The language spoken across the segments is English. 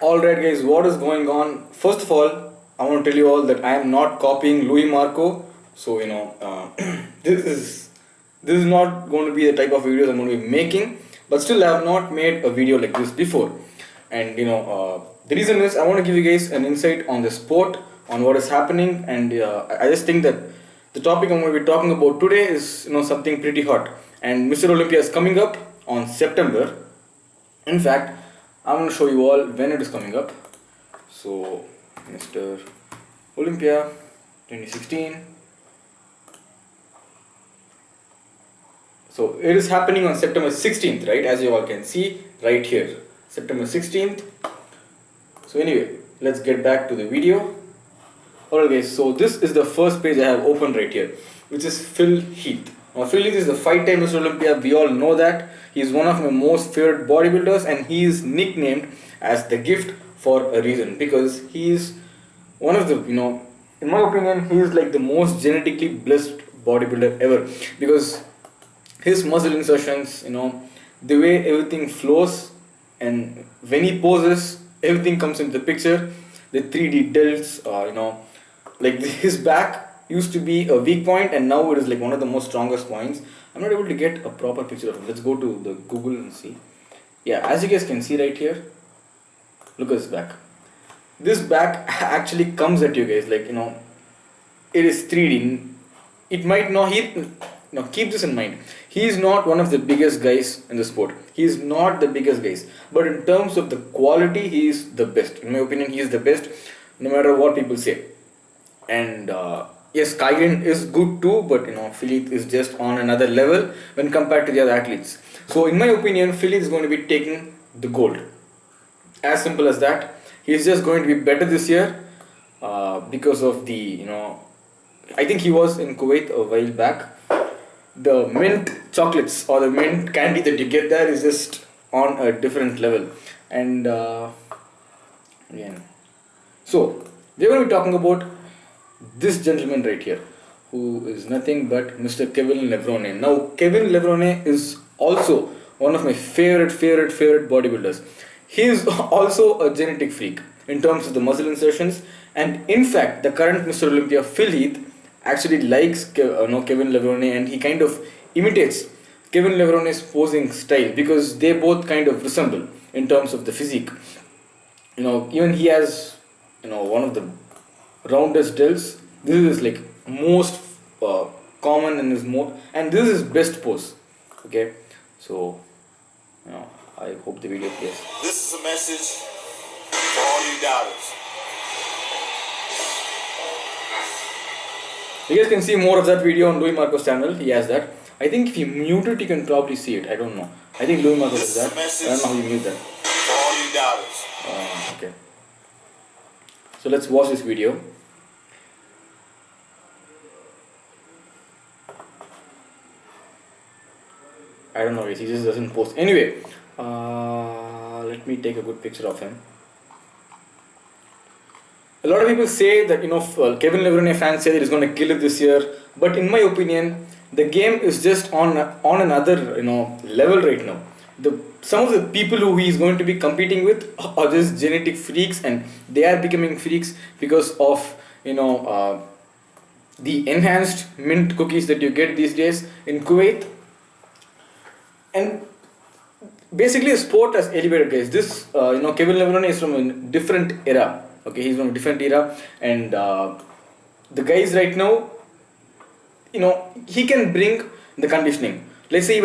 Alright guys, what is going on? First of all, I want to tell you all that I am not copying Louis Marco. So this is not going to be the type of videos I'm going to be making. But still, I have not made a video like this before. And the reason is I want to give you guys an insight on the sport, on what is happening, and I just think that the topic I'm going to be talking about today is something pretty hot. And Mr. Olympia is coming up on September. In fact, I'm going to show you all when it is coming up. So, Mr. Olympia 2016. So, it is happening on September 16th, right? As you all can see right here. September 16th. So, anyway, let's get back to the video. Alright guys, so this is the first page I have opened right here, which is Phil Heath. Now, Phil Heath is the 5-time Mr. Olympia. We all know that. He is one of my most favorite bodybuilders, and he is nicknamed as the gift for a reason, because he is one of the, in my opinion, he is like the most genetically blessed bodybuilder ever, because his muscle insertions, the way everything flows, and when he poses, everything comes into the picture. The 3D delts, like his back used to be a weak point, and now it is like one of the most strongest points. I'm not able to get a proper picture of it. Let's go to the Google and see. Yeah, as you guys can see right here, look at his back. This back actually comes at you guys like it is 3D. It might not. Keep this in mind. He is not one of the biggest guys in the sport. He is not the biggest guys, but in terms of the quality, he is the best. In my opinion, he is the best, no matter what people say. And yes, Kygan is good too, but Philippe is just on another level when compared to the other athletes. So in my opinion, Philippe is going to be taking the gold. As simple as that. He is just going to be better this year because of the I think he was in Kuwait a while back. The mint chocolates or the mint candy that you get there is just on a different level. And again, so we're going to be talking about this gentleman right here, who is nothing but Mr. Kevin Levrone. Now, Kevin Levrone is also one of my favorite bodybuilders. He is also a genetic freak in terms of the muscle insertions, and in fact, the current Mr. Olympia, Phil Heath, actually likes Kevin Levrone, and he kind of imitates Kevin Levrone's posing style because they both kind of resemble in terms of the physique. Even he has one of the roundest delts. This is like most common and this is his best pose. Okay, so I hope the video plays. This is a message for all you doubters. You guys can see more of that video on Louis Marco's channel. He has that. I think if you mute it, you can probably see it. I don't know. I think Louis Marco does that. I don't know how you mute that. For all you doubters. Okay. So let's watch this video. I don't know, he just doesn't post. Anyway, let me take a good picture of him. A lot of people say that Kevin Levrone fans say that he's going to kill it this year, but in my opinion, the game is just on another level right now. Some of the people who he is going to be competing with are just genetic freaks, and they are becoming freaks because of the enhanced mint cookies that you get these days in Kuwait. And basically, the sport has elevated, guys. This Kevin Levrone is from a different era. Okay, he's from a different era, and the guys right now, he can bring the conditioning. Let's say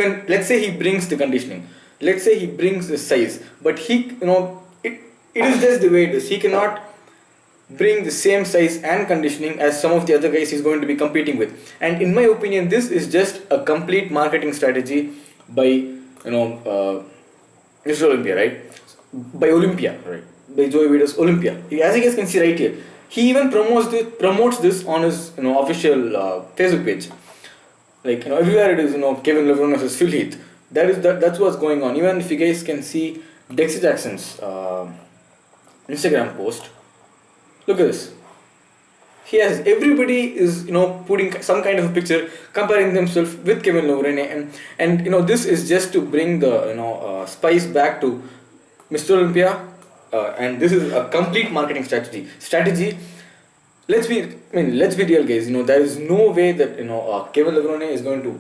he brings the conditioning. Let's say he brings the size, but it is just the way it is. He cannot bring the same size and conditioning as some of the other guys he's going to be competing with. And in my opinion, this is just a complete marketing strategy by Mr. Olympia, right? By Olympia, right? By Joey Vida's Olympia. As you guys can see right here, he even promotes this on his official Facebook page. Like everywhere it is Kevin Levrone versus Phil Heath. That's what's going on. Even if you guys can see Dexter Jackson's Instagram post, look at this. Everybody is putting some kind of a picture comparing themselves with Kevin Levrone, and this is just to bring the spice back to Mr. Olympia and this is a complete marketing strategy. Let's be real, guys. There is no way that Kevin Levrone is going to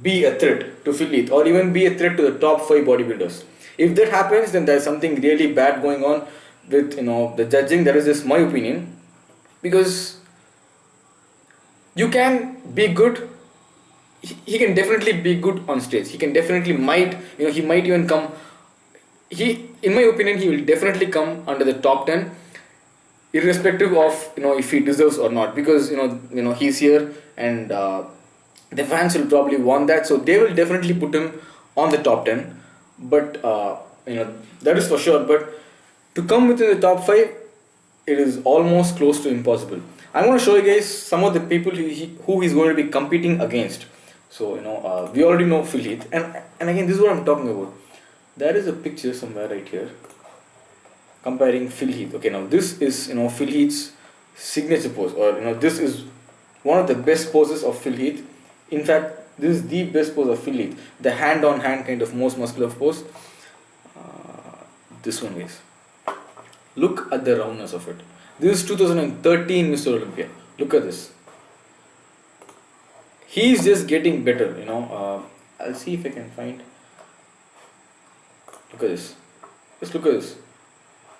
be a threat to Phil Heath or even be a threat to the top 5 bodybuilders. If that happens, then there's something really bad going on with the judging. That is just my opinion, because you can be good. He can definitely be good on stage. He can definitely he might even come. In my opinion, he will definitely come under the top 10, irrespective of if he deserves or not, because he's here, and the fans will probably want that, so they will definitely put him on the top 10. But that is for sure. But to come within the top 5, it is almost close to impossible. I'm going to show you guys some of the people who he's going to be competing against. So we already know Phil Heath, and again, this is what I'm talking about. There is a picture somewhere right here comparing Phil Heath. Okay, now this is Phil Heath's signature pose, or this is one of the best poses of Phil Heath. In fact, this is the best pose of Phil Heath, the hand on hand kind of most muscular pose. This one, guys. Look at the roundness of it. This is 2013 Mr. Olympia. Look at this. He's just getting better. I'll see if I can find. Look at this. Just look at this.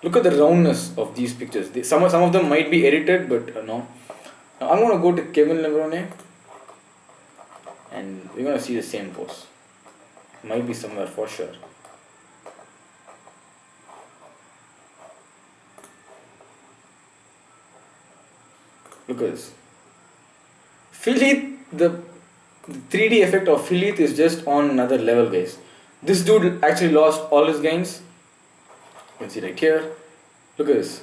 Look at the roundness of these pictures. Some of them might be edited, but no. Now I'm going to go to Kevin Levrone, and we're going to see the same pose. Might be somewhere for sure. Look at this. Phil Heath, the 3D effect of Phil Heath is just on another level, guys. This dude actually lost all his gains. You can see right here. Look at this.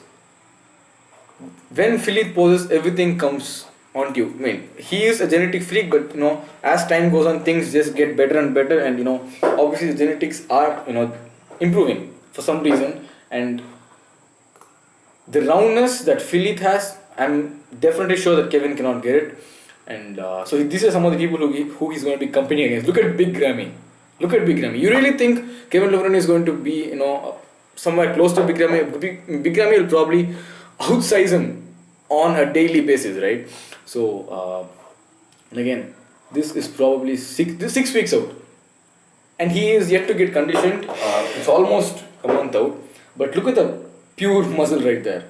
When Phil Heath poses, everything comes onto you. He is a genetic freak, but as time goes on, things just get better and better, and obviously the genetics are improving for some reason, and the roundness that Phil Heath has, I'm definitely sure that Kevin cannot get it. And so these are some of the people who he's going to be competing against. Look at Big Ramy. Look at Big Ramy. You really think Kevin Levrone is going to be somewhere close to Big Ramy? Big Ramy will probably outsize him on a daily basis, right? So again, this is probably 6 weeks out, and he is yet to get conditioned. It's almost a month out, but look at the pure muscle right there.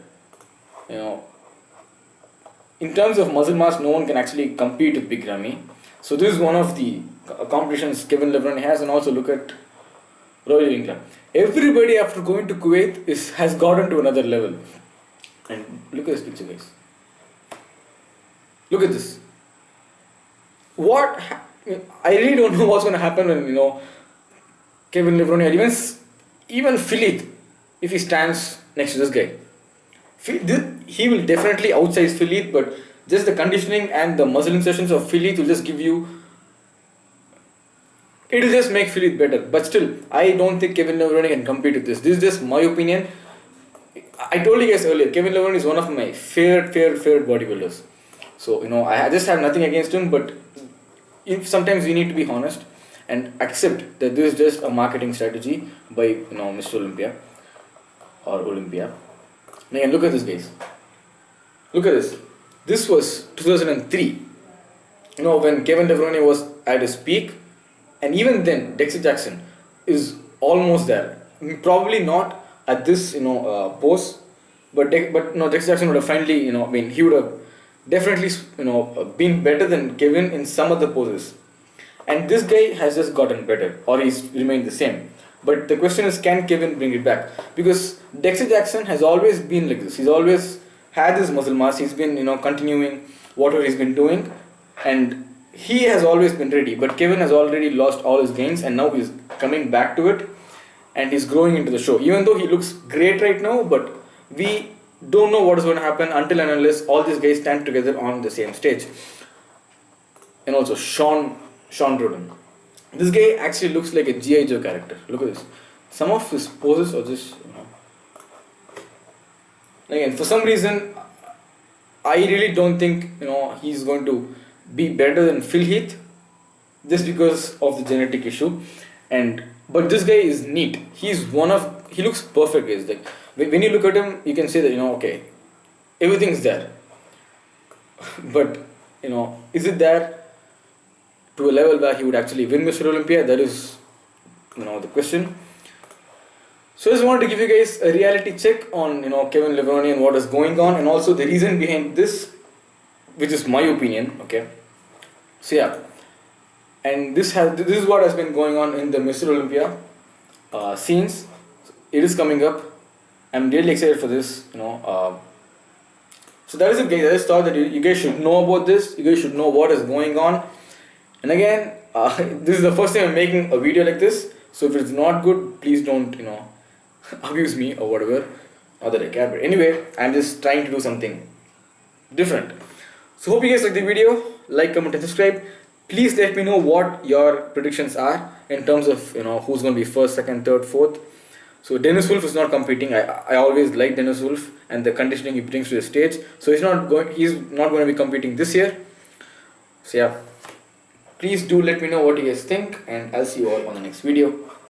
In terms of muscle mass, no one can actually compete with Big Ramy. So this is one of the competitions Kevin Levrone has, and also look at Roelly Winklar. Everybody after going to Kuwait has gotten to another level. And look at this picture, guys. Look at this. I really don't know what's going to happen when Kevin Levrone or even Phil Heath, if he stands next to this guy. He will definitely outsize Phil Heath, but just the conditioning and the muscle insertions of Phil Heath will just give you. It will just make Phil Heath better. But still, I don't think Kevin Levrone can compete with this. This is just my opinion. I told you guys earlier, Kevin Levrone is one of my favorite bodybuilders. So I just have nothing against him, but sometimes we need to be honest and accept that this is just a marketing strategy by Mr. Olympia or Olympia. Again, look at this, guys. Look at this. This was 2003. When Kevin Levrone was at his peak, and even then, Dexter Jackson is almost there. Probably not at this, pose, but Dexter Jackson would have finally, he would have definitely, been better than Kevin in some of the poses. And this guy has just gotten better, or he's remained the same. But the question is, can Kevin bring it back? Because Dexter Jackson has always been like this. He's always had this muscle mass. He's been, continuing whatever he's been doing, and he has always been ready. But Kevin has already lost all his gains, and now he's coming back to it, and he's growing into the show. Even though he looks great right now, but we don't know what is going to happen until and unless all these guys stand together on the same stage. And also Shawn Rhoden. This guy actually looks like a G.I. Joe character. Look at this. Some of his poses are just, Again, for some reason, I really don't think, he's going to be better than Phil Heath, just because of the genetic issue. But this guy is neat. He's one of he looks perfect, guys. Like when you look at him, you can say that, okay, everything's there. But is it there to a level where he would actually win Mr. Olympia? That is, the question. So I just wanted to give you guys a reality check on Kevin Levrone and what is going on, and also the reason behind this, which is my opinion. Okay. So yeah, and this is what has been going on in the Mr. Olympia scenes. It is coming up. I'm really excited for this. So that is it, guys. I just thought that you guys should know about this. You guys should know what is going on. And again, this is the first time I'm making a video like this. So if it's not good, please don't abuse me or whatever. Not that I care, but anyway, I'm just trying to do something different. So hope you guys like the video. Like, comment, and subscribe. Please let me know what your predictions are in terms of who's going to be first, second, third, fourth. So Dennis Wolf is not competing. I always like Dennis Wolf and the conditioning he brings to the stage. So he's not going to be competing this year. So yeah, please do let me know what you guys think, and I'll see you all on the next video.